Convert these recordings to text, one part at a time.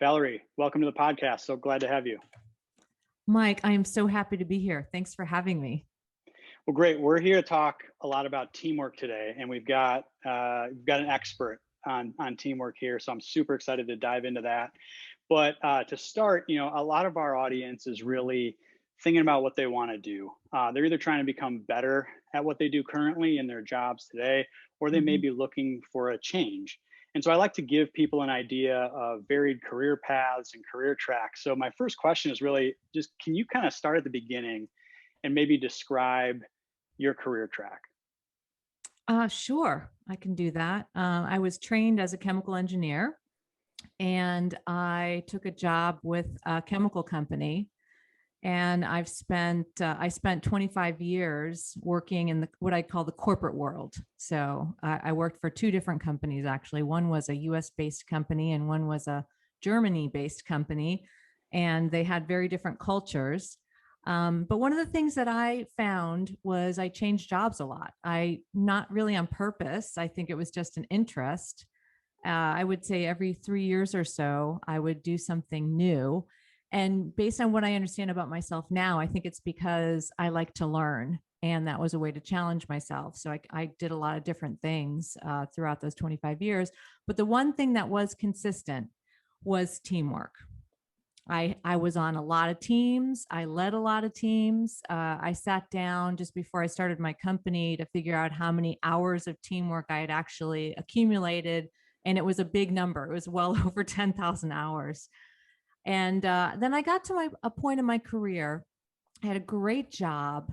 Valerie, welcome to the podcast. So glad to have you. Mike, I am so happy to be here. Thanks for having me. Well, great. We're here to talk a lot about teamwork today, and we've got an expert on teamwork here. So I'm super excited to dive into that. But to start, a lot of our audience is really thinking about what they want to do. They're either trying to become better at what they do currently in their jobs today, or they may be looking for a change. And so I like to give people an idea of varied career paths and career tracks. So my first question is really just, can you kind of start at the beginning and maybe describe your career track? Sure, I can do that. I was trained as a chemical engineer, and I took a job with a chemical company. And I spent 25 years working in what I call the corporate world. So I worked for two different companies, actually. One was a US based company and one was a Germany based company. And they had very different cultures. But one of the things that I found was I changed jobs a lot. Not really on purpose. I think it was just an interest. I would say every 3 years or so, I would do something new. And based on what I understand about myself now, I think it's because I like to learn. And that was a way to challenge myself. So I did a lot of different things throughout those 25 years. But the one thing that was consistent was teamwork. I was on a lot of teams. I led a lot of teams. I sat down just before I started my company to figure out how many hours of teamwork I had actually accumulated. And it was a big number. It was well over 10,000 hours. And then I got to a point in my career. I had a great job.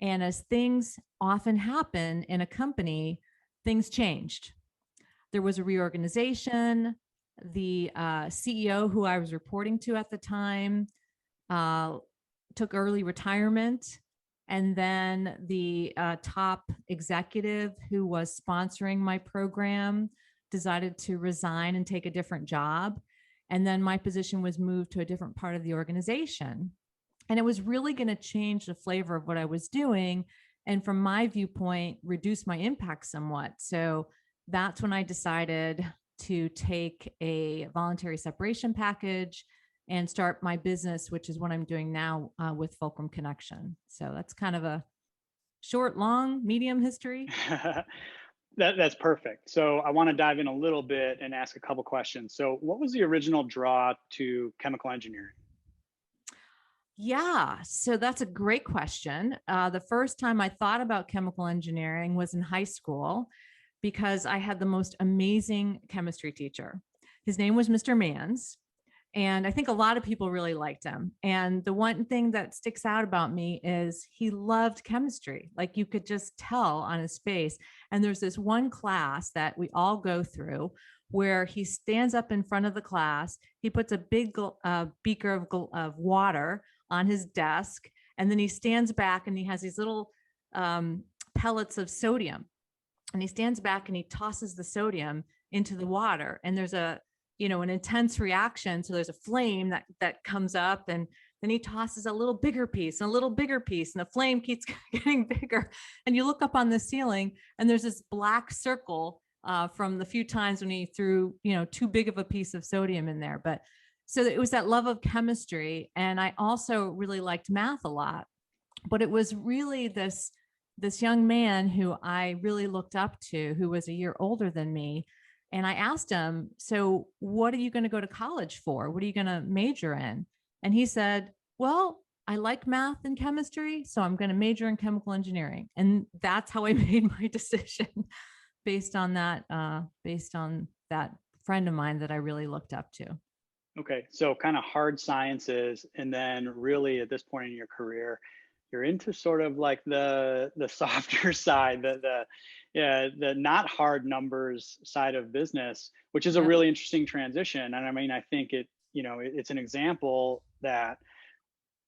And as things often happen in a company, things changed. There was a reorganization. The CEO who I was reporting to at the time took early retirement. And then the top executive who was sponsoring my program decided to resign and take a different job. And then my position was moved to a different part of the organization. And it was really going to change the flavor of what I was doing. And from my viewpoint, reduce my impact somewhat. So that's when I decided to take a voluntary separation package and start my business, which is what I'm doing now with Fulcrum Connection. So that's kind of a short, long, medium history. That's perfect. So I want to dive in a little bit and ask a couple questions. So what was the original draw to chemical engineering? Yeah, so that's a great question. The first time I thought about chemical engineering was in high school because I had the most amazing chemistry teacher. His name was Mr. Mans. And I think a lot of people really liked him. And the one thing that sticks out about me is he loved chemistry. Like you could just tell on his face. And there's this one class that we all go through where he stands up in front of the class. He puts a big beaker of water on his desk. And then he stands back and he has these little pellets of sodium. And he stands back and he tosses the sodium into the water. And there's an intense reaction. So there's a flame that comes up, and then he tosses a little bigger piece and a little bigger piece, and the flame keeps getting bigger. And you look up on the ceiling and there's this black circle from the few times when he threw, too big of a piece of sodium in there. But so it was that love of chemistry. And I also really liked math a lot, but it was really this young man who I really looked up to, who was a year older than me. And I asked him, so what are you going to go to college for? What are you going to major in? And he said, well, I like math and chemistry, so I'm going to major in chemical engineering. And that's how I made my decision based on that friend of mine that I really looked up to. Okay, so kind of hard sciences, and then really at this point in your career, you're into sort of like the softer side, the not hard numbers side of business, which is a Yep. really interesting transition. And I mean, I think it's an example that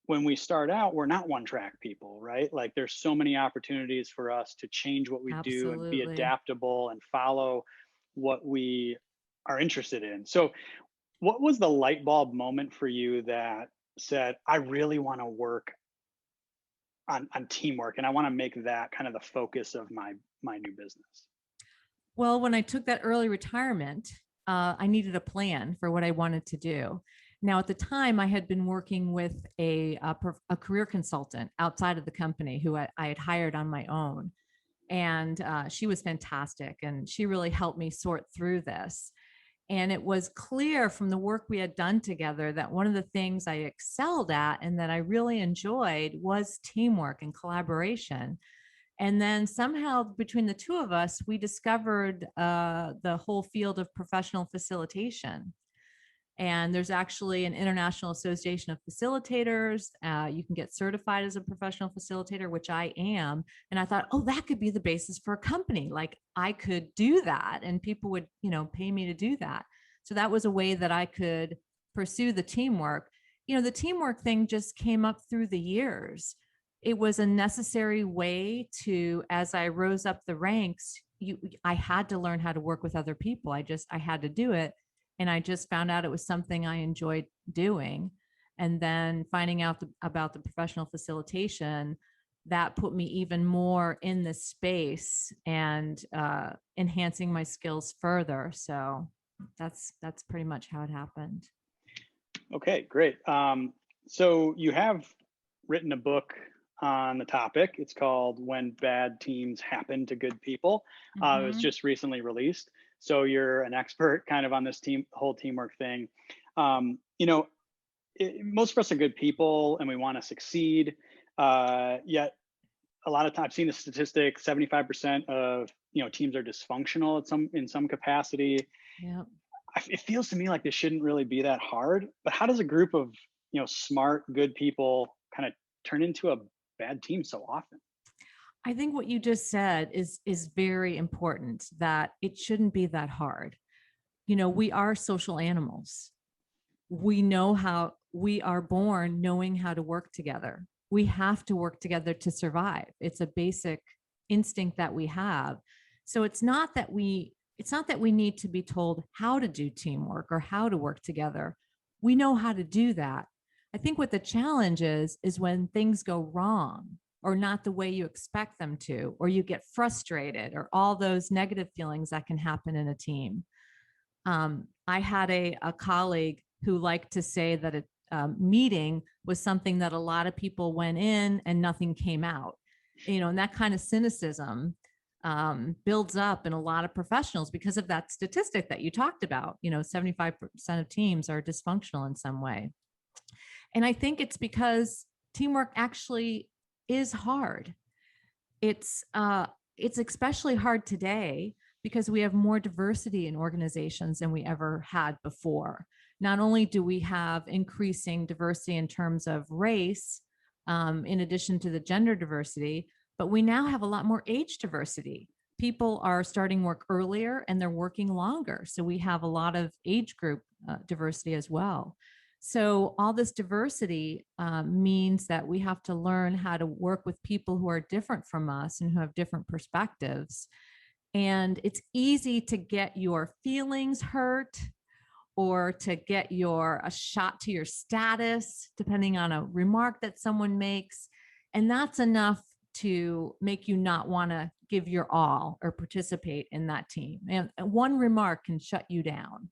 when we start out, we're not one track people, right? Like there's so many opportunities for us to change what we do and be Absolutely. adaptable and follow what we are interested in. So what was the light bulb moment for you that said, I really want to work on teamwork and I want to make that kind of the focus of my new business? Well, when I took that early retirement, I needed a plan for what I wanted to do. Now, at the time, I had been working with a career consultant outside of the company who I had hired on my own. And she was fantastic. And she really helped me sort through this. And it was clear from the work we had done together that one of the things I excelled at and that I really enjoyed was teamwork and collaboration. And then somehow between the two of us, we discovered the whole field of professional facilitation. And there's actually an International Association of Facilitators. You can get certified as a professional facilitator, which I am. And I thought, oh, that could be the basis for a company. Like I could do that and people would, pay me to do that. So that was a way that I could pursue the teamwork. The teamwork thing just came up through the years. It was a necessary way to, as I rose up the ranks, I had to learn how to work with other people. I had to do it. And I just found out it was something I enjoyed doing. And then finding out about the professional facilitation, that put me even more in the space and enhancing my skills further. So that's pretty much how it happened. Okay, great. So you have written a book on the topic. It's called When Bad Teams Happen to Good People. It was just recently released. So you're an expert kind of on this whole teamwork thing. Most of us are good people and we want to succeed. Yet a lot of times I've seen the statistic, 75% of, teams are dysfunctional in some capacity. Yeah. It feels to me like this shouldn't really be that hard, but how does a group of, smart, good people kind of turn into a bad team so often? I think what you just said is very important, that it shouldn't be that hard. We are social animals. We know how we are born knowing how to work together. We have to work together to survive. It's a basic instinct that we have. So it's not that we need to be told how to do teamwork or how to work together. We know how to do that. I think what the challenge is when things go wrong or not the way you expect them to, or you get frustrated, or all those negative feelings that can happen in a team. I had a colleague who liked to say that a meeting was something that a lot of people went in and nothing came out, and that kind of cynicism builds up in a lot of professionals because of that statistic that you talked about. 75% of teams are dysfunctional in some way. And I think it's because teamwork actually is hard. It's especially hard today because we have more diversity in organizations than we ever had before. Not only do we have increasing diversity in terms of race, in addition to the gender diversity, but we now have a lot more age diversity. People are starting work earlier and they're working longer. So we have a lot of age group diversity as well. So all this diversity means that we have to learn how to work with people who are different from us and who have different perspectives. And it's easy to get your feelings hurt or to get a shot to your status, depending on a remark that someone makes. And that's enough to make you not want to give your all or participate in that team. And one remark can shut you down.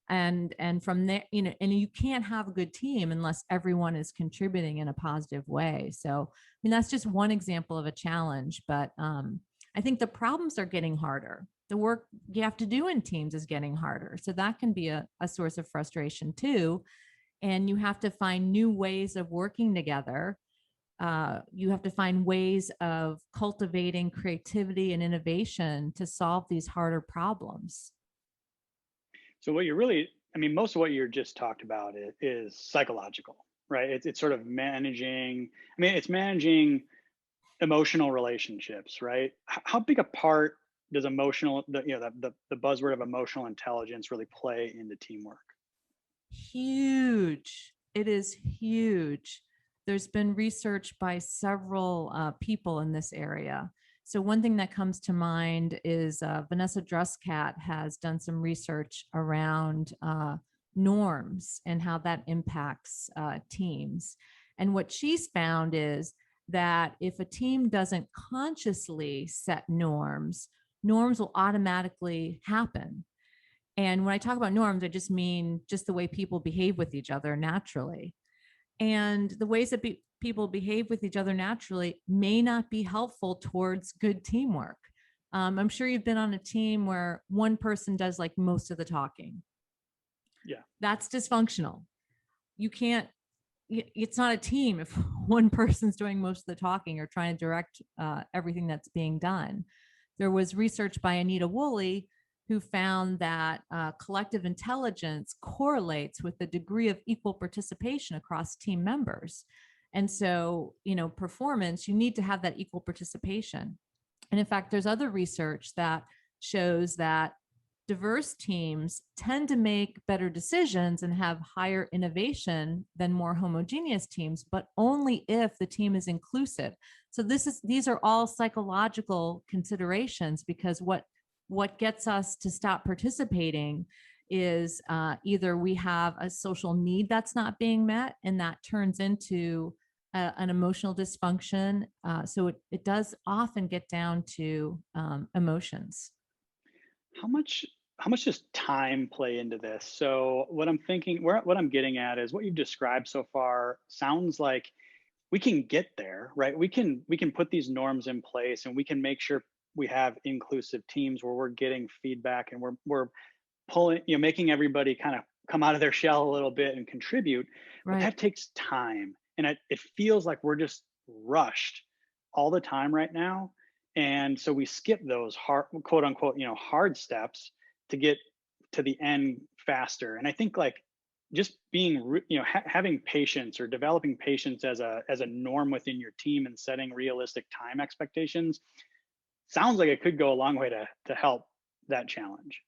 And from there, and you can't have a good team unless everyone is contributing in a positive way. So, that's just one example of a challenge, but I think the problems are getting harder. The work you have to do in teams is getting harder. So that can be a source of frustration too. And you have to find new ways of working together. You have to find ways of cultivating creativity and innovation to solve these harder problems. So what you're really, most of what you're just talked about is psychological, right? It's sort of managing, it's managing emotional relationships, right? How big a part does the buzzword of emotional intelligence really play into teamwork? Huge. It is huge. There's been research by several people in this area. So one thing that comes to mind is Vanessa Druskat has done some research around norms and how that impacts teams. And what she's found is that if a team doesn't consciously set norms will automatically happen. And when I talk about norms, I just mean just the way people behave with each other naturally. And the ways that people behave with each other naturally may not be helpful towards good teamwork. I'm sure you've been on a team where one person does like most of the talking. Yeah. That's dysfunctional. You can't, it's not a team if one person's doing most of the talking or trying to direct everything that's being done. There was research by Anita Woolley who found that collective intelligence correlates with the degree of equal participation across team members. And so, performance, you need to have that equal participation. And in fact, there's other research that shows that diverse teams tend to make better decisions and have higher innovation than more homogeneous teams, but only if the team is inclusive. So these are all psychological considerations, because what gets us to stop participating is either we have a social need that's not being met, and that turns into an emotional dysfunction. So it does often get down to emotions. How much does time play into this? So what I'm thinking, what I'm getting at is what you've described so far sounds like we can get there, right? We can put these norms in place, and we can make sure we have inclusive teams where we're getting feedback, and we're pulling, making everybody kind of come out of their shell a little bit and contribute. But Right. that takes time, and it feels like we're just rushed all the time right now. And so we skip those hard, quote unquote, hard steps to get to the end faster. And I think, like, just being having patience, or developing patience as a norm within your team, and setting realistic time expectations sounds like it could go a long way to help that challenge.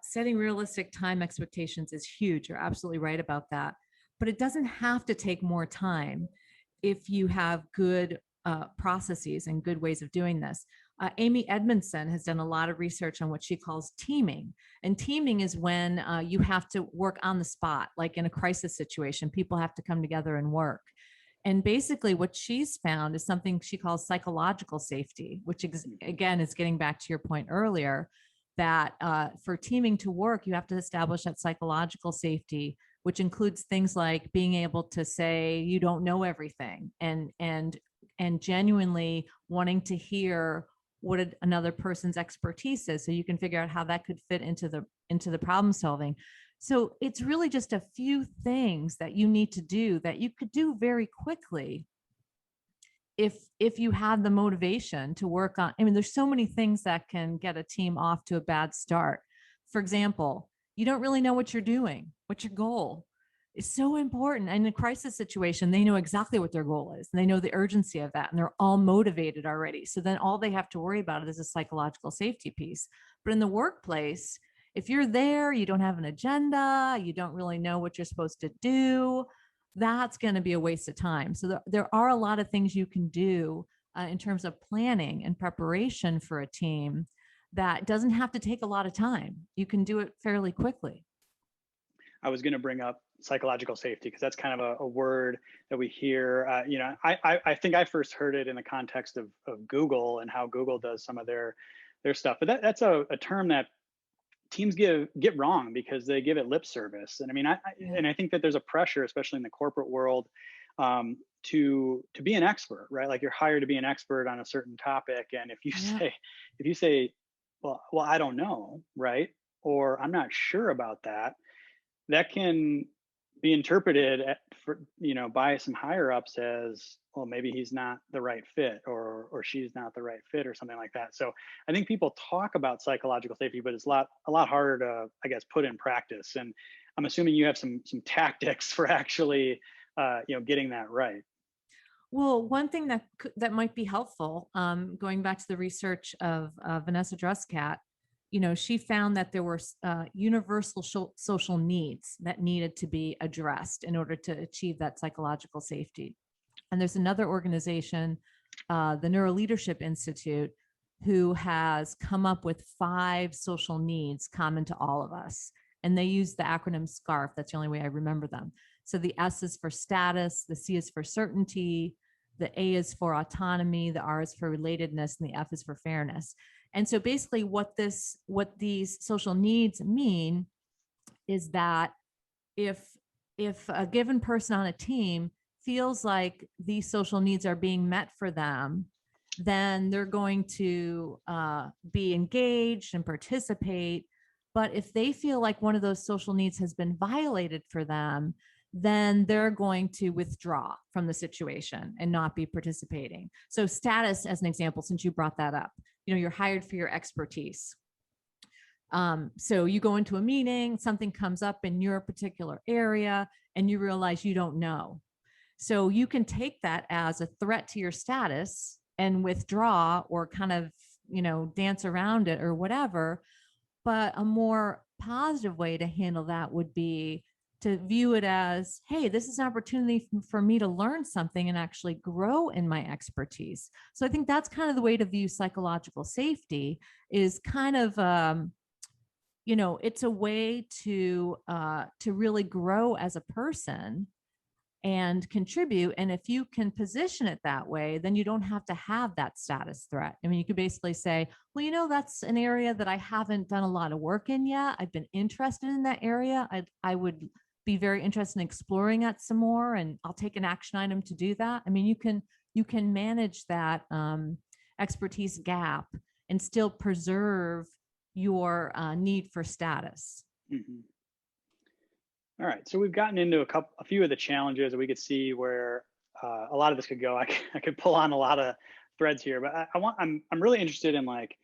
Setting realistic time expectations is huge. You're absolutely right about that. But it doesn't have to take more time if you have good processes and good ways of doing this. Amy Edmondson has done a lot of research on what she calls teaming. And teaming is when you have to work on the spot, like in a crisis situation, people have to come together and work. And basically, what she's found is something she calls psychological safety, which again is getting back to your point earlier, that for teaming to work, you have to establish that psychological safety, which includes things like being able to say you don't know everything, and genuinely wanting to hear what another person's expertise is, so you can figure out how that could fit into the problem solving. So it's really just a few things that you need to do that you could do very quickly if you had the motivation to work on. I mean, there's so many things that can get a team off to a bad start. For example, you don't really know what you're doing. What's your goal? It's so important. And in a crisis situation, they know exactly what their goal is, and they know the urgency of that, and they're all motivated already. So then all they have to worry about is a psychological safety piece. But in the workplace, if you're there, you don't have an agenda, you don't really know what you're supposed to do, that's going to be a waste of time. So there are a lot of things you can do in terms of planning and preparation for a team that doesn't have to take a lot of time. You can do it fairly quickly. I was going to bring up psychological safety because that's kind of a word that we hear. I think I first heard it in the context of Google and how Google does some of their stuff. But that's a term that teams get wrong because they give it lip service. And I mean, I think that there's a pressure, especially in the corporate world, to be an expert, right? Like, you're hired to be an expert on a certain topic, and if you say, well, I don't know, right? Or I'm not sure about that, that can be interpreted by some higher ups as, well, maybe he's not the right fit, or she's not the right fit, or something like that. So I think people talk about psychological safety, but it's a lot harder to, I guess, put in practice. And I'm assuming you have some tactics for actually getting that right. Well, one thing that might be helpful, going back to the research of Vanessa Druscat, she found that there were universal social needs that needed to be addressed in order to achieve that psychological safety. And there's another organization, the NeuroLeadership Institute, who has come up with 5 social needs common to all of us. And they use the acronym SCARF. That's the only way I remember them. So the S is for status, the C is for certainty, the A is for autonomy, the R is for relatedness, and the F is for fairness. And so basically what these social needs mean is that if a given person on a team feels like these social needs are being met for them, then they're going to be engaged and participate. But if they feel like one of those social needs has been violated for them, then they're going to withdraw from the situation and not be participating. So status, as an example, since you brought that up, you're hired for your expertise. So you go into a meeting, something comes up in your particular area, and you realize you don't know. So you can take that as a threat to your status and withdraw or kind of, dance around it or whatever. But a more positive way to handle that would be to view it as, hey, this is an opportunity for me to learn something and actually grow in my expertise. So I think that's kind of the way to view psychological safety, is kind of, it's a way to really grow as a person and contribute. And if you can position it that way, then you don't have to have that status threat. I mean, you could basically say, well, that's an area that I haven't done a lot of work in yet. I've been interested in that area. I would be very interested in exploring that some more, and I'll take an action item to do that. I mean, you can manage that expertise gap and still preserve your need for status. Mm-hmm. All right, so we've gotten into a few of the challenges that we could see where a lot of this could go. I could pull on a lot of threads here, but I'm really interested in, like,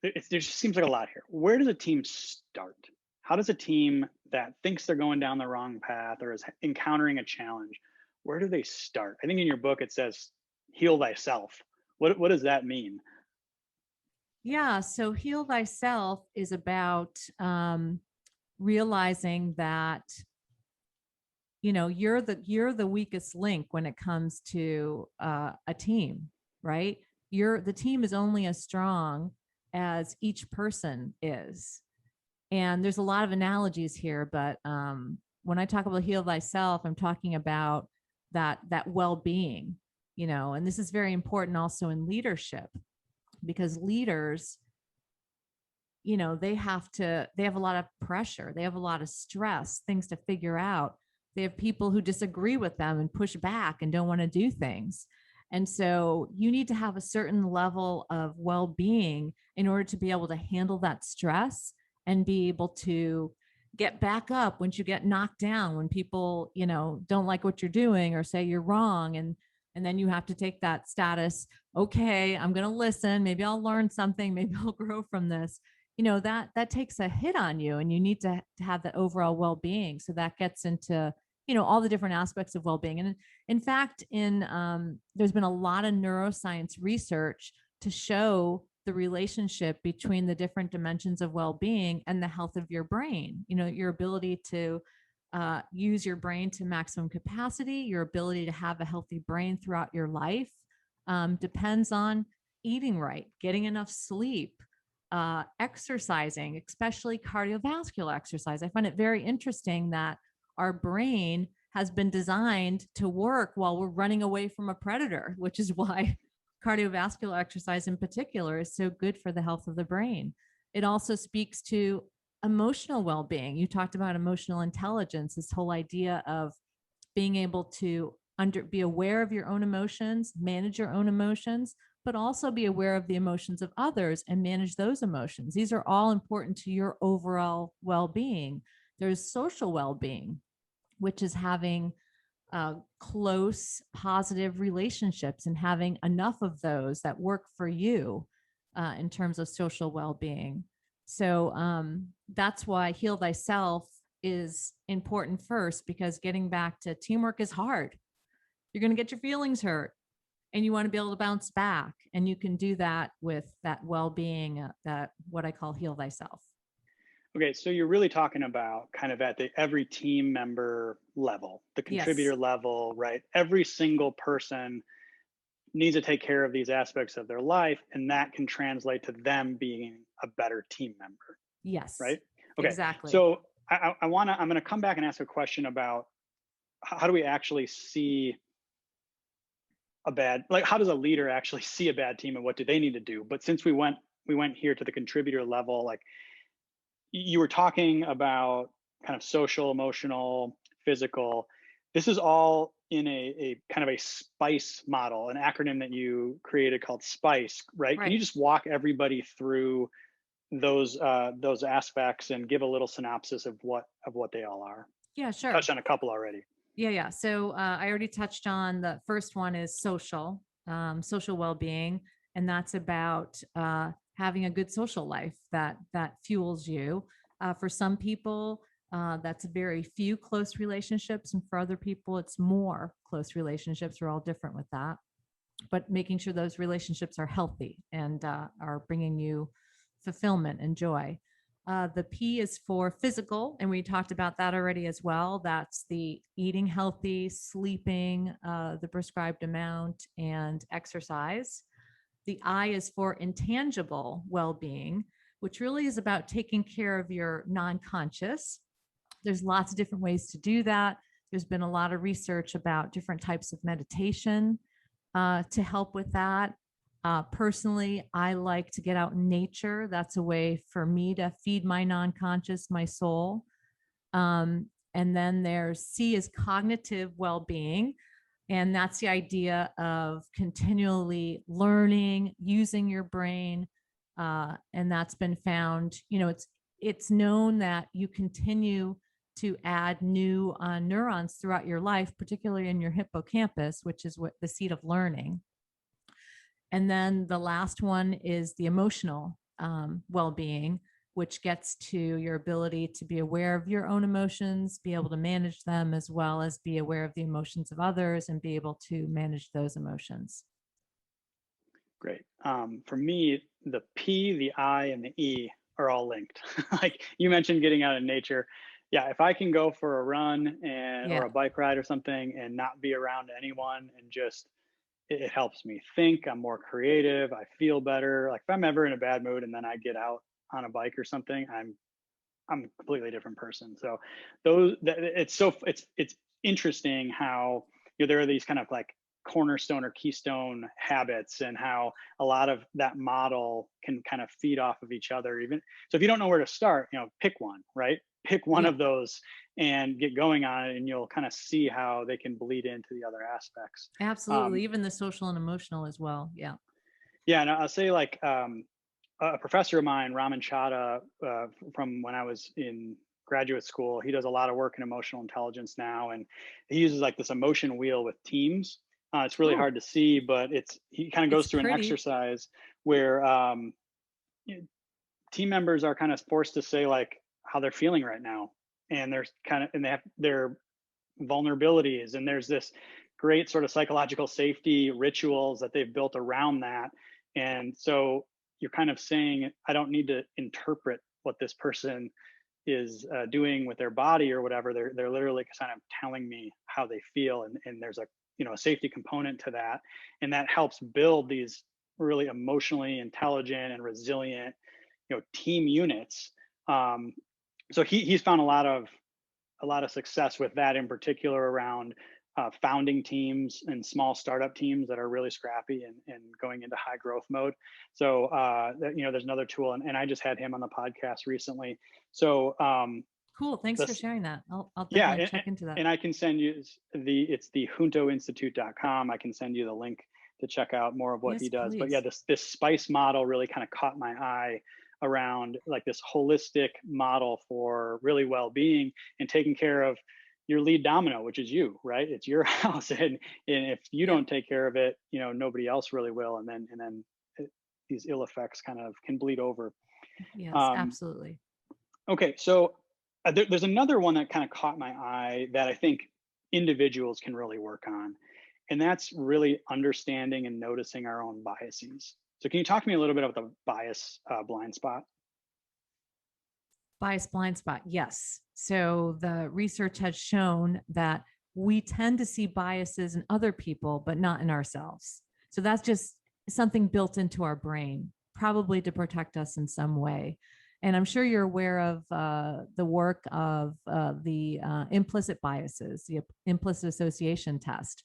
there just seems like a lot here. Where does a team start? How does a team that thinks they're going down the wrong path or is encountering a challenge, where do they start? I think in your book it says heal thyself. What does that mean? Yeah, so heal thyself is about realizing that you're the weakest link when it comes to a team, right? The team is only as strong as each person is. And there's a lot of analogies here, but when I talk about heal thyself, I'm talking about that well-being, and this is very important also in leadership, because leaders, they have a lot of pressure. They have a lot of stress, things to figure out. They have people who disagree with them and push back and don't want to do things. And so you need to have a certain level of well-being in order to be able to handle that stress and be able to get back up once you get knocked down, when people, don't like what you're doing or say you're wrong. And then you have to take that status. Okay, I'm going to listen. Maybe I'll learn something. Maybe I'll grow from this. That takes a hit on you, and you need to have that overall well-being. So that gets into, all the different aspects of well-being. And in fact, there's been a lot of neuroscience research to show the relationship between the different dimensions of well-being and the health of your brain. Your ability to use your brain to maximum capacity, your ability to have a healthy brain throughout your life depends on eating right, getting enough sleep, exercising, especially cardiovascular exercise. I find it very interesting that our brain has been designed to work while we're running away from a predator, which is why cardiovascular exercise in particular is so good for the health of the brain. It also speaks to emotional well-being. You talked about emotional intelligence, this whole idea of being able to be aware of your own emotions, manage your own emotions, but also be aware of the emotions of others and manage those emotions. These are all important to your overall well-being. There's social well-being, which is having close, positive relationships and having enough of those that work for you in terms of social well-being. So that's why heal thyself is important first, because getting back to teamwork is hard. You're going to get your feelings hurt, and you want to be able to bounce back. And you can do that with that well-being, that what I call heal thyself. Okay, so you're really talking about kind of at the every team member level, the contributor level, right? Every single person needs to take care of these aspects of their life, and that can translate to them being a better team member. Yes. Right? Okay. Exactly. So I'm going to come back and ask a question about how do we actually see like how does a leader actually see a bad team and what do they need to do? But since we went here to the contributor level, like you were talking about kind of social, emotional, physical. This is all in a kind of a SPICE model, an acronym that you created called SPICE, right? Can you Right. just walk everybody through those aspects and give a little synopsis of what they all are? Yeah, You sure. touched on a couple already. Yeah. So I already touched on the first one is social well-being, and that's about having a good social life that fuels you. For some people, that's very few close relationships, and for other people, it's more close relationships. We're all different with that, but making sure those relationships are healthy and are bringing you fulfillment and joy. The P is for physical, and we talked about that already as well. That's the eating healthy, sleeping the prescribed amount, and exercise. The I is for intangible well being, which really is about taking care of your non conscious. There's lots of different ways to do that. There's been a lot of research about different types of meditation to help with that. Personally, I like to get out in nature. That's a way for me to feed my non-conscious, my soul. And then there's C is cognitive well-being. And that's the idea of continually learning, using your brain. And that's been found, it's known that you continue to add new neurons throughout your life, particularly in your hippocampus, which is what the seat of learning. And then the last one is the emotional well-being, which gets to your ability to be aware of your own emotions, be able to manage them, as well as be aware of the emotions of others and be able to manage those emotions. Great. For me, the P, the I, and the E are all linked. Like you mentioned, getting out in nature. Yeah, if I can go for a run or Yeah. a bike ride or something and not be around anyone and just it helps me think. I'm more creative. I feel better. Like if I'm ever in a bad mood and then I get out on a bike or something, I'm a completely different person. So it's interesting how there are these kind of like cornerstone or keystone habits and how a lot of that model can kind of feed off of each other. Even so, if you don't know where to start, pick one, right? Pick one Yeah. of those and get going on it, and you'll kind of see how they can bleed into the other aspects. Absolutely. Even the social and emotional as well. Yeah. Yeah, and I'll say like a professor of mine, Raman Chadha, from when I was in graduate school, he does a lot of work in emotional intelligence now, and he uses like this emotion wheel with teams. It's really Oh, hard to see, but he kind of it's goes through an pretty. exercise where team members are kind of forced to say like how they're feeling right now, and they have their vulnerabilities, and there's this great sort of psychological safety rituals that they've built around that. And so you're kind of saying, I don't need to interpret what this person is doing with their body or whatever. They're literally kind of telling me how they feel, and there's a a safety component to that, and that helps build these really emotionally intelligent and resilient team units. So he's found a lot of success with that, in particular around founding teams and small startup teams that are really scrappy and going into high growth mode. So there's another tool, and I just had him on the podcast recently. So Cool. Thanks for sharing that. I'll yeah, definitely check into that. and I can send you it's the juntoinstitute.com. I can send you the link to check out more of what Yes, he does. But please. yeah, this SPICE model really kind of caught my eye around like this holistic model for really well-being and taking care of your lead domino, which is you, right? It's your house, and if you Yep. don't take care of it, nobody else really will, and then these ill effects kind of can bleed over. Yes, Um, absolutely. okay, so there's another one that kind of caught my eye that I think individuals can really work on, and that's really understanding and noticing our own biases. So can you talk to me a little bit about the bias blind spot? Bias blind spot. Yes. So the research has shown that we tend to see biases in other people, but not in ourselves. So that's just something built into our brain, probably to protect us in some way. And I'm sure you're aware of the work of the implicit biases, the implicit association test.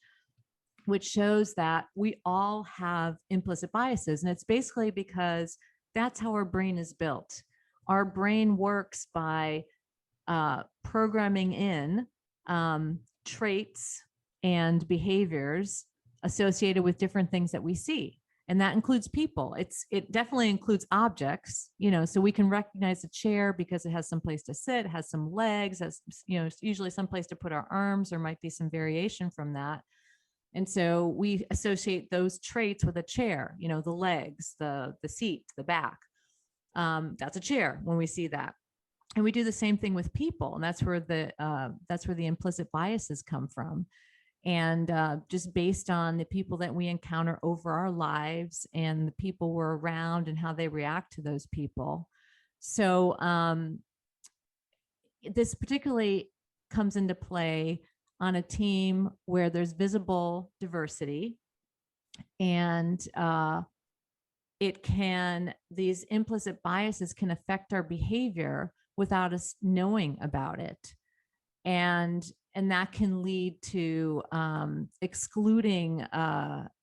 which shows that we all have implicit biases. And it's basically because that's how our brain is built. Our brain works by programming in traits and behaviors associated with different things that we see. And that includes people. It definitely includes objects, so we can recognize a chair because it has some place to sit, has some legs, has, usually some place to put our arms. There might be some variation from that. And so we associate those traits with a chair, the legs, the seat, the back. That's a chair when we see that. And we do the same thing with people. And that's where the implicit biases come from. And just based on the people that we encounter over our lives and the people we're around and how they react to those people. So this particularly comes into play on a team where there's visible diversity, and these implicit biases can affect our behavior without us knowing about it. And that can lead to excluding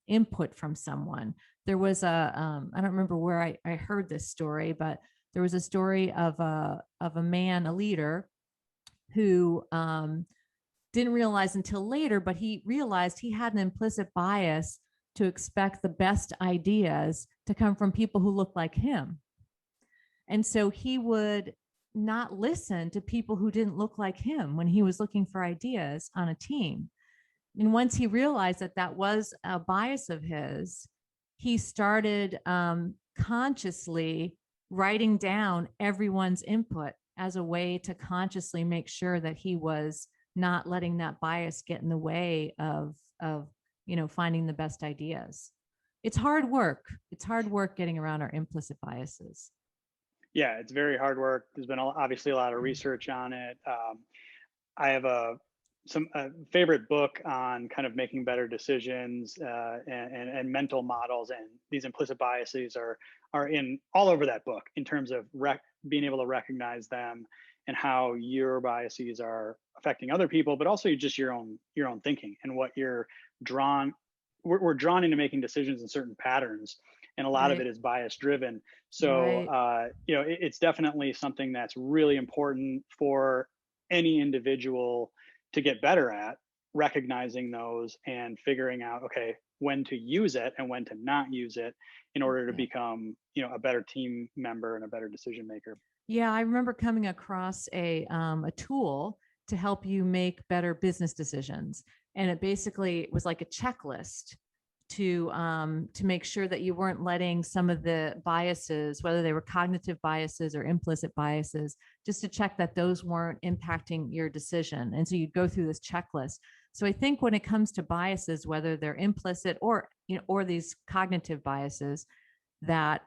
input from someone. There was I don't remember where I heard this story, but there was a story of a man, a leader, who didn't realize until later, but he realized he had an implicit bias to expect the best ideas to come from people who look like him. And so he would not listen to people who didn't look like him when he was looking for ideas on a team. And once he realized that that was a bias of his, he started consciously writing down everyone's input as a way to consciously make sure that he was not letting that bias get in the way of finding the best ideas. It's hard work. It's hard work getting around our implicit biases. Yeah, it's very hard work. There's been obviously a lot of research on it. I have a favorite book on kind of making better decisions and mental models, and these implicit biases are in all over that book in terms of being able to recognize them and how your biases are affecting other people, but also just your own thinking and what you're drawn. We're drawn into making decisions in certain patterns, and a lot of it is bias driven. So it's definitely something that's really important for any individual to get better at, recognizing those and figuring out, okay, when to use it and when to not use it in order to become, a better team member and a better decision maker. Yeah, I remember coming across a tool to help you make better business decisions. And it basically was like a checklist to make sure that you weren't letting some of the biases, whether they were cognitive biases or implicit biases, just to check that those weren't impacting your decision. And so you'd go through this checklist. So I think when it comes to biases, whether they're implicit or these cognitive biases, that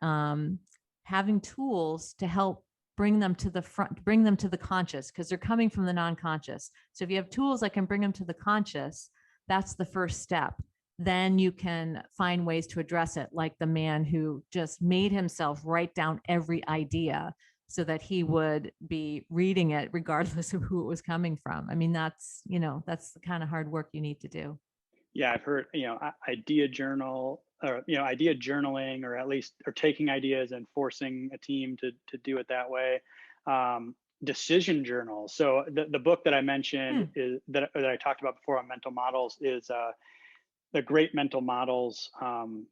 having tools to help bring them to the front, bring them to the conscious, because they're coming from the non-conscious. So if you have tools that can bring them to the conscious, that's the first step. Then you can find ways to address it, like the man who just made himself write down every idea so that he would be reading it regardless of who it was coming from. I mean, that's the kind of hard work you need to do. Yeah, I've heard, idea journal, or, idea journaling, or at least, or taking ideas and forcing a team to do it that way. Decision journals. So the book that I mentioned is that I talked about before on mental models is The Great Mental Models, and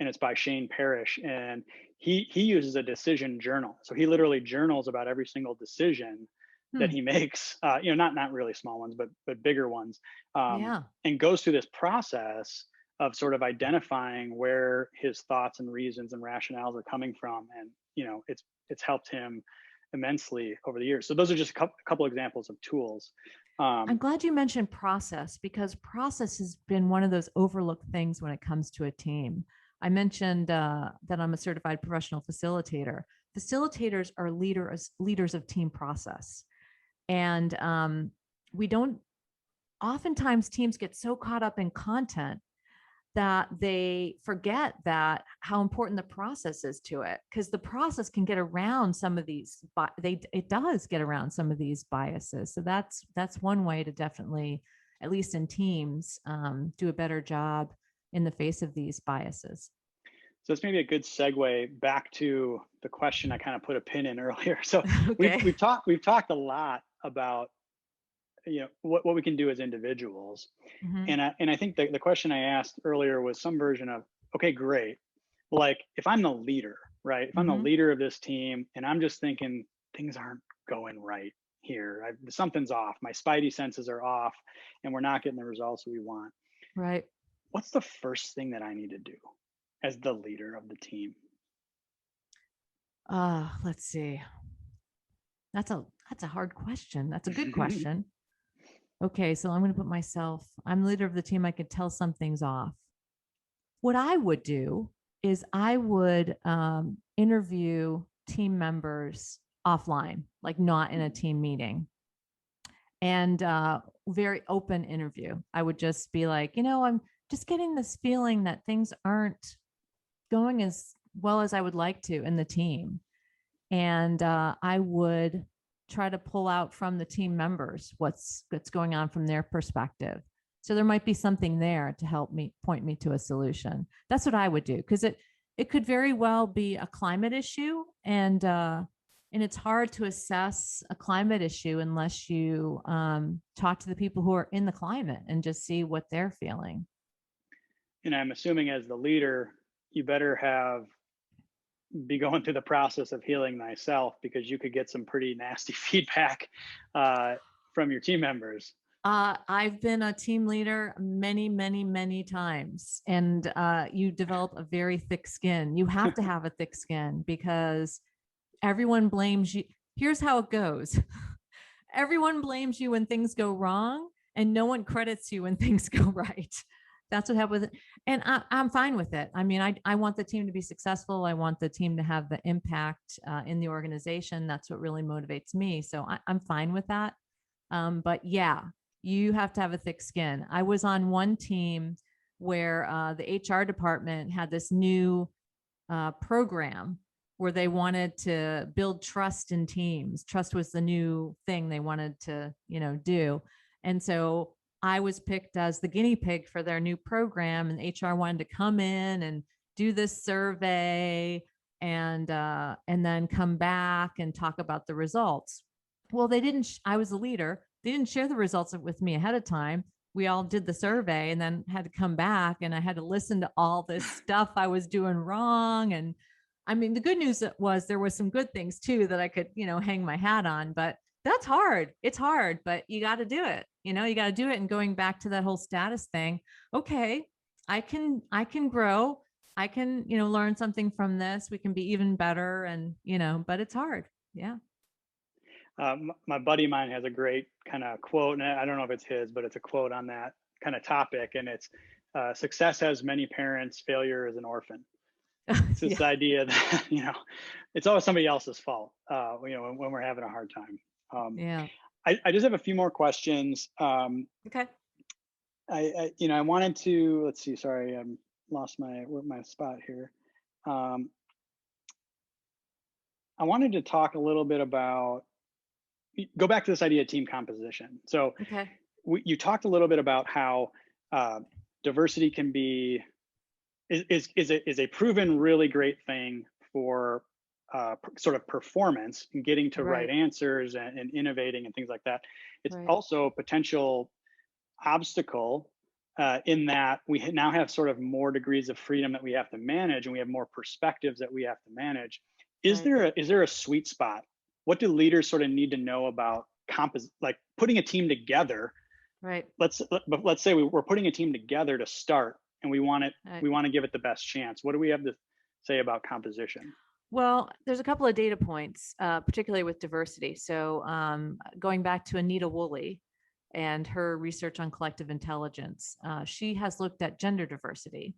it's by Shane Parrish, and he uses a decision journal. So he literally journals about every single decision that he makes, not really small ones, but bigger ones, and goes through this process of sort of identifying where his thoughts and reasons and rationales are coming from, and it's helped him immensely over the years. So those are just a couple examples of tools. I'm glad you mentioned process, because process has been one of those overlooked things when it comes to a team. I mentioned that I'm a certified professional facilitator. Facilitators are leaders of team process. And oftentimes teams get so caught up in content that they forget that how important the process is to it, because the process can get around some of these, it does get around some of these biases. So that's one way to definitely at least in teams, do a better job in the face of these biases. So it's maybe a good segue back to the question I kind of put a pin in earlier. So Okay. we've talked a lot about, what we can do as individuals. Mm-hmm. And I think the question I asked earlier was some version of, okay, great. Like if I'm the leader, right? If I'm the Mm-hmm. leader of this team and I'm just thinking things aren't going right here, something's off, my spidey senses are off and we're not getting the results we want. Right. What's the first thing that I need to do as the leader of the team? Let's see. That's a hard question. That's a good question. Okay, so I'm going to put myself, I'm the leader of the team. I could tell some things off. What I would do is I would interview team members offline, like not in a team meeting, and very open interview. I would just be like, I'm just getting this feeling that things aren't going as well as I would like to in the team. And I would try to pull out from the team members what's going on from their perspective. So there might be something there to help me point me to a solution. That's what I would do, because it could very well be a climate issue, and it's hard to assess a climate issue unless you talk to the people who are in the climate and just see what they're feeling. And I'm assuming as the leader, you better be going through the process of healing thyself, because you could get some pretty nasty feedback from your team members. I've been a team leader many, many, many times, and you develop a very thick skin. You have to have a thick skin because everyone blames you. Here's how it goes. Everyone blames you when things go wrong, and no one credits you when things go right. That's what happened with it. And I'm fine with it. I mean, I want the team to be successful. I want the team to have the impact in the organization. That's what really motivates me. So I'm fine with that. But yeah, you have to have a thick skin. I was on one team where the HR department had this new program where they wanted to build trust in teams. Trust was the new thing they wanted to, do. And so I was picked as the guinea pig for their new program, and HR wanted to come in and do this survey and then come back and talk about the results. Well, they didn't. I was the leader. They didn't share the results with me ahead of time. We all did the survey and then had to come back, and I had to listen to all this stuff I was doing wrong. And I mean, the good news was there was some good things too that I could, hang my hat on, but that's hard. It's hard, but you got to do it. You got to do it. And going back to that whole status thing, okay, I can grow. I can, learn something from this. We can be even better. And, but it's hard. Yeah. My buddy of mine has a great kind of quote, and I don't know if it's his, but it's a quote on that kind of topic. And it's success has many parents, failure is an orphan. It's this idea that, it's always somebody else's fault, when we're having a hard time. Yeah. I just have a few more questions. Okay. I wanted to, let's see, sorry, I lost my spot here. I wanted to talk a little bit about, go back to this idea of team composition. So okay. You talked a little bit about how diversity can be, is a proven really great thing for sort of performance and getting to right answers and innovating and things like that. It's also a potential obstacle in that we now have sort of more degrees of freedom that we have to manage, and we have more perspectives that we have to manage. Is there a sweet spot? What do leaders sort of need to know about like putting a team together? Right. Let's say we're putting a team together to start, and we want to give it the best chance. What do we have to say about composition? Well, there's a couple of data points, particularly with diversity. So going back to Anita Woolley and her research on collective intelligence, she has looked at gender diversity,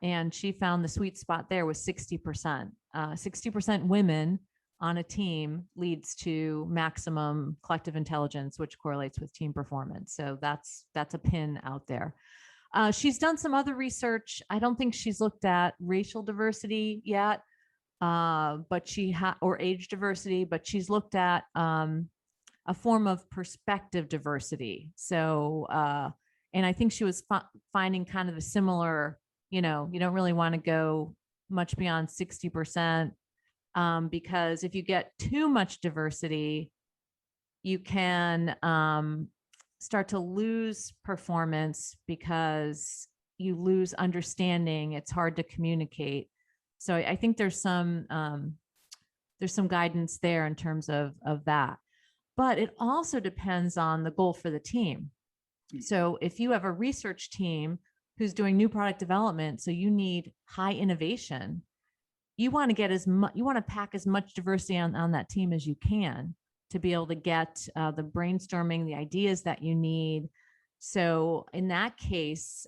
and she found the sweet spot there was 60%. 60% women on a team leads to maximum collective intelligence, which correlates with team performance. So that's a pin out there. She's done some other research. I don't think she's looked at racial diversity yet, but or age diversity, but she's looked at a form of perspective diversity. So And I think she was finding kind of a similar, you don't really want to go much beyond 60%, because if you get too much diversity, you can start to lose performance because you lose understanding. It's hard to communicate. So I think there's some guidance there in terms of that. But it also depends on the goal for the team. So if you have a research team who's doing new product development, so you need high innovation, you want to get you want to pack as much diversity on that team as you can to be able to get the brainstorming, the ideas that you need. So in that case,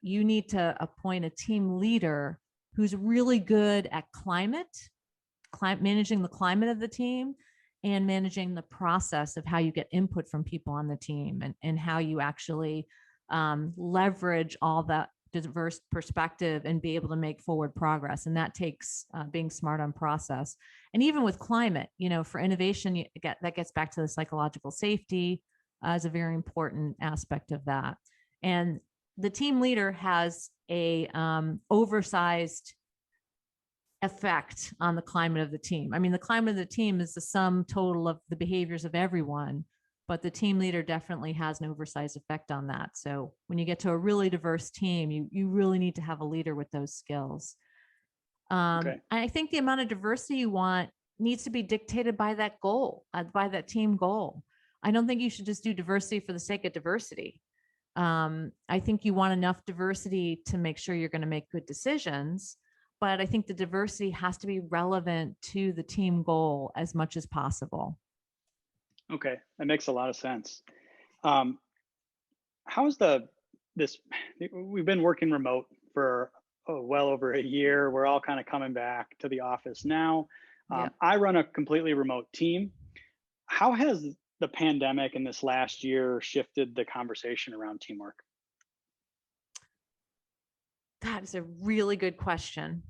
you need to appoint a team leader who's really good at managing the climate of the team, and managing the process of how you get input from people on the team, and how you actually leverage all that diverse perspective and be able to make forward progress. And that takes being smart on process. And even with climate, for innovation, that gets back to the psychological safety as a very important aspect of that. And the team leader has a oversized effect on the climate of the team. I mean, the climate of the team is the sum total of the behaviors of everyone, but the team leader definitely has an oversized effect on that. So when you get to a really diverse team, you really need to have a leader with those skills. I think the amount of diversity you want needs to be dictated by that goal, by that team goal. I don't think you should just do diversity for the sake of diversity. I think you want enough diversity to make sure you're going to make good decisions, but I think the diversity has to be relevant to the team goal as much as possible. Okay, that makes a lot of sense. How's we've been working remote for well over a year. We're all kind of coming back to the office now. I run a completely remote team. How has the pandemic in this last year shifted the conversation around teamwork? That is a really good question.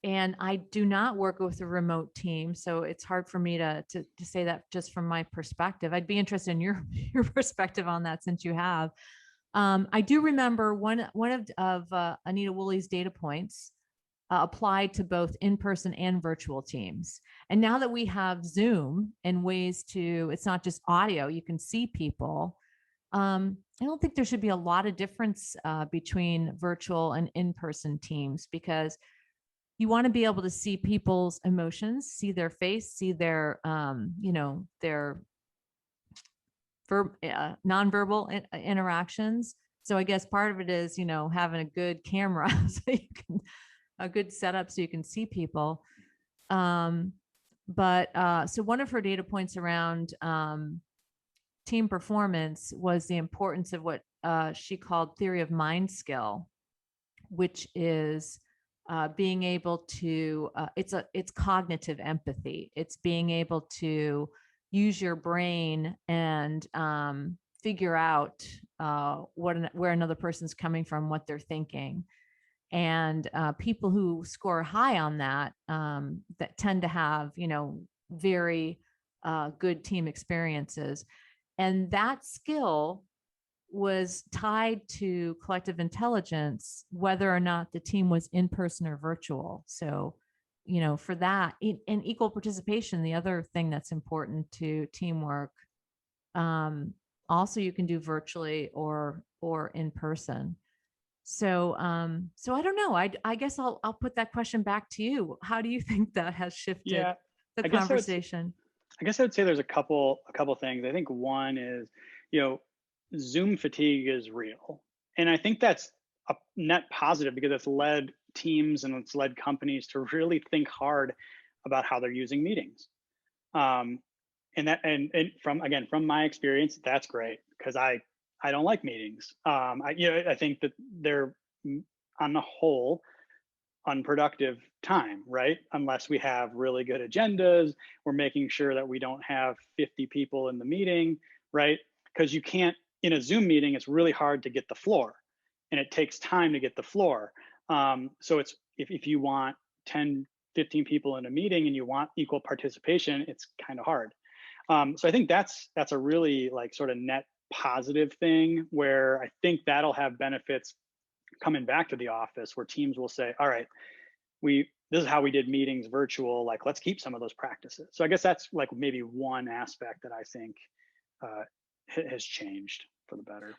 And I do not work with a remote team, so it's hard for me to say that just from my perspective. I'd be interested in your perspective on that, since you have. I do remember one of Anita Woolley's data points applied to both in-person and virtual teams. And now that we have Zoom and ways it's not just audio, you can see people. I don't think there should be a lot of difference between virtual and in-person teams, because you want to be able to see people's emotions, see their face, see their, their nonverbal interactions. So I guess part of it is, having a good camera, so a good setup so you can see people. But so one of her data points around team performance was the importance of what she called theory of mind skill, which is being able to, it's cognitive empathy. It's being able to use your brain and figure out where another person's coming from, what they're thinking. And people who score high on that, that tend to have, very good team experiences. And that skill was tied to collective intelligence, whether or not the team was in person or virtual. So, for that, and equal participation, the other thing that's important to teamwork, also you can do virtually or in person. So, so I don't know. I guess I'll put that question back to you. How do you think that has shifted the conversation? I guess I would say there's a couple things. I think one is, Zoom fatigue is real. And I think that's a net positive, because it's led teams and it's led companies to really think hard about how they're using meetings. And from my experience, that's great, because I don't like meetings. I think that they're on the whole unproductive time, right? Unless we have really good agendas, we're making sure that we don't have 50 people in the meeting, right? Because you can't, in a Zoom meeting, it's really hard to get the floor, and it takes time to get the floor. So it's, if you want 10, 15 people in a meeting and you want equal participation, it's kind of hard. So I think that's a really sort of net positive thing where I think that'll have benefits coming back to the office, where teams will say, all right, this is how we did meetings virtual, like let's keep some of those practices. So I guess that's like maybe one aspect that I think has changed for the better.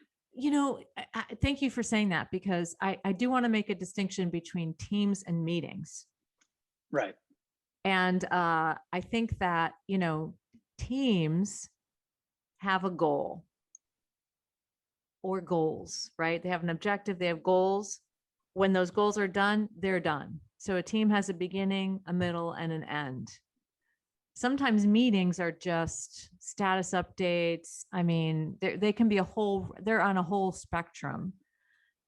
Thank you for saying that, because I do want to make a distinction between teams and meetings. Right. And I think that, teams have a goal or goals, right? They have an objective, they have goals. When those goals are done, they're done. So a team has a beginning, a middle, and an end. Sometimes meetings are just status updates. I mean, they can be they're on a whole spectrum.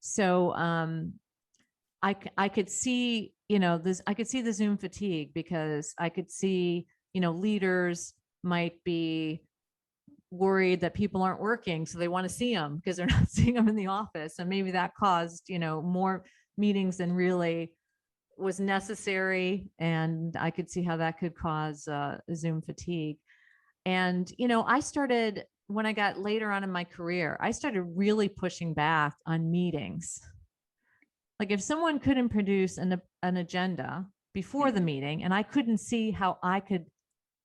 So I could see, I could see the Zoom fatigue, because I could see, leaders might be worried that people aren't working, so they want to see them because they're not seeing them in the office. And maybe that caused, more meetings than really was necessary. And I could see how that could cause Zoom fatigue. And, I started, when I got later on in my career, I started really pushing back on meetings. Like if someone couldn't produce an agenda before the meeting, and I couldn't see how I could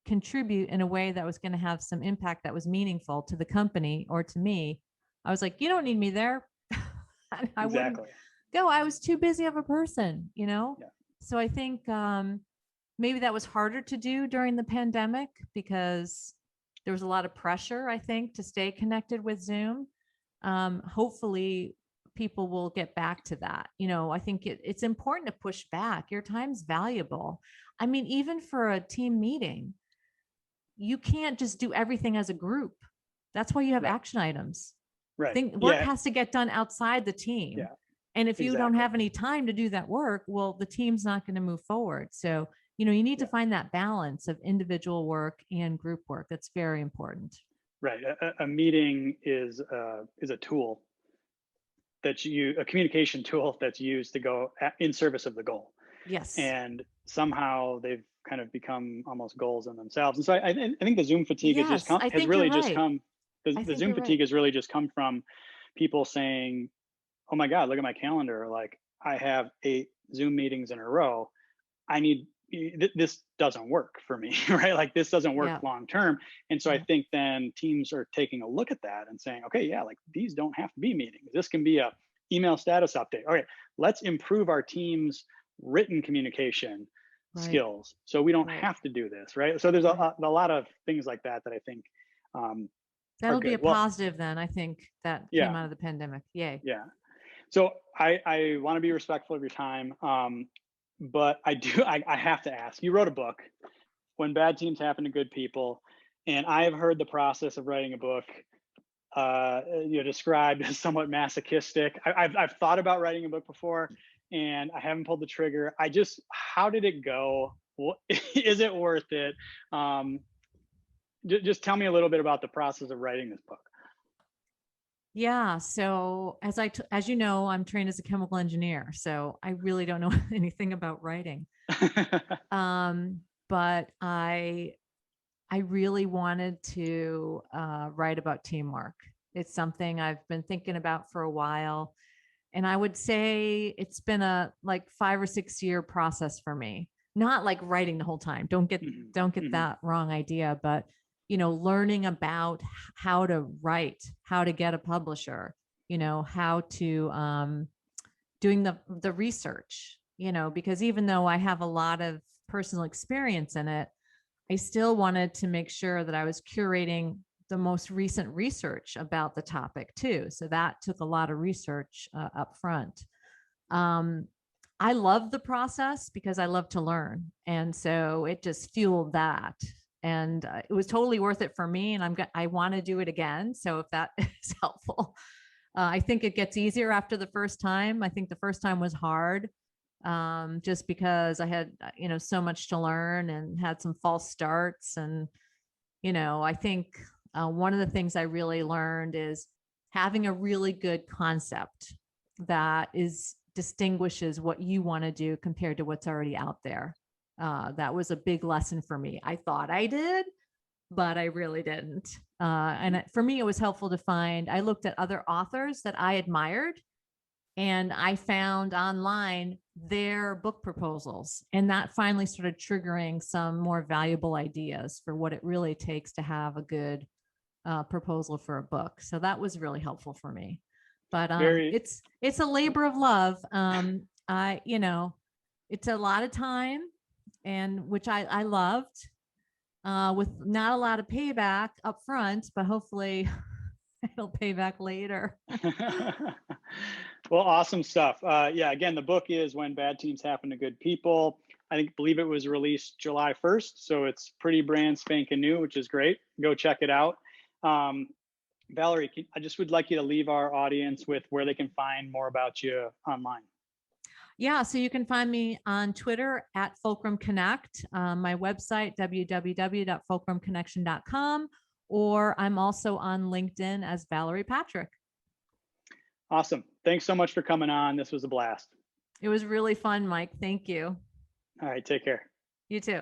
contribute in a way that was going to have some impact that was meaningful to the company or to me, I was like, you don't need me there. I wouldn't go. I was too busy of a person, Yeah. So I think maybe that was harder to do during the pandemic, because there was a lot of pressure, I think, to stay connected with Zoom. Hopefully people will get back to that. I think it's important to push back. Your time's valuable. I mean, even for a team meeting, you can't just do everything as a group. That's why you have action items. Right. Work has to get done outside the team. Yeah. And if you don't have any time to do that work, well, the team's not going to move forward. So, you need to find that balance of individual work and group work. That's very important. Right. A meeting is a tool a communication tool that's used to go in service of the goal. Yes. And somehow they've kind of become almost goals in themselves. And so I think the Zoom fatigue has really just come from people saying, oh my God, look at my calendar. Like I have 8 Zoom meetings in a row. This doesn't work for me, right? Like this doesn't work long term. And so I think then teams are taking a look at that and saying, okay, like these don't have to be meetings. This can be a email status update. Okay, let's improve our team's written communication skills, so we don't have to do this, right? So there's a lot of things like that I think that'll be a positive then. I think that came out of the pandemic. Yay. Yeah. So I want to be respectful of your time. But I have to ask, you wrote a book, When Bad Teams Happen to Good People. And I have heard the process of writing a book, described as somewhat masochistic. I've thought about writing a book before and I haven't pulled the trigger. How did it go? Is it worth it? Just tell me a little bit about the process of writing this book. Yeah. So as you know, I'm trained as a chemical engineer, so I really don't know anything about writing. But I really wanted to write about teamwork. It's something I've been thinking about for a while. And I would say it's been a 5 or 6 year process for me. Not like writing the whole time. Don't get that wrong idea, but learning about how to write, how to get a publisher, how to doing the research, because even though I have a lot of personal experience in it, I still wanted to make sure that I was curating the most recent research about the topic too. So that took a lot of research up front. I love the process because I love to learn. And so it just fueled that. And it was totally worth it for me. And I want to do it again. So if that is helpful, I think it gets easier after the first time. I think the first time was hard, just because I had, so much to learn and had some false starts. And, I think one of the things I really learned is having a really good concept that distinguishes what you want to do compared to what's already out there. That was a big lesson for me. I thought I did, but I really didn't. For me, it was helpful to find, I looked at other authors that I admired, and I found online their book proposals. And that finally started triggering some more valuable ideas for what it really takes to have a good proposal for a book. So that was really helpful for me. But it's a labor of love. It's a lot of time, and which I loved, with not a lot of payback up front, but hopefully it'll pay back later. Well, awesome stuff. Yeah, again, the book is When Bad Teams Happen to Good People. Believe it was released July 1st, so it's pretty brand spanking new, which is great. Go check it out. Valerie, I just would like you to leave our audience with where they can find more about you online. Yeah, so you can find me on Twitter at Fulcrum Connect, my website, www.fulcrumconnection.com, or I'm also on LinkedIn as Valerie Patrick. Awesome. Thanks so much for coming on. This was a blast. It was really fun, Mike. Thank you. All right, take care. You too.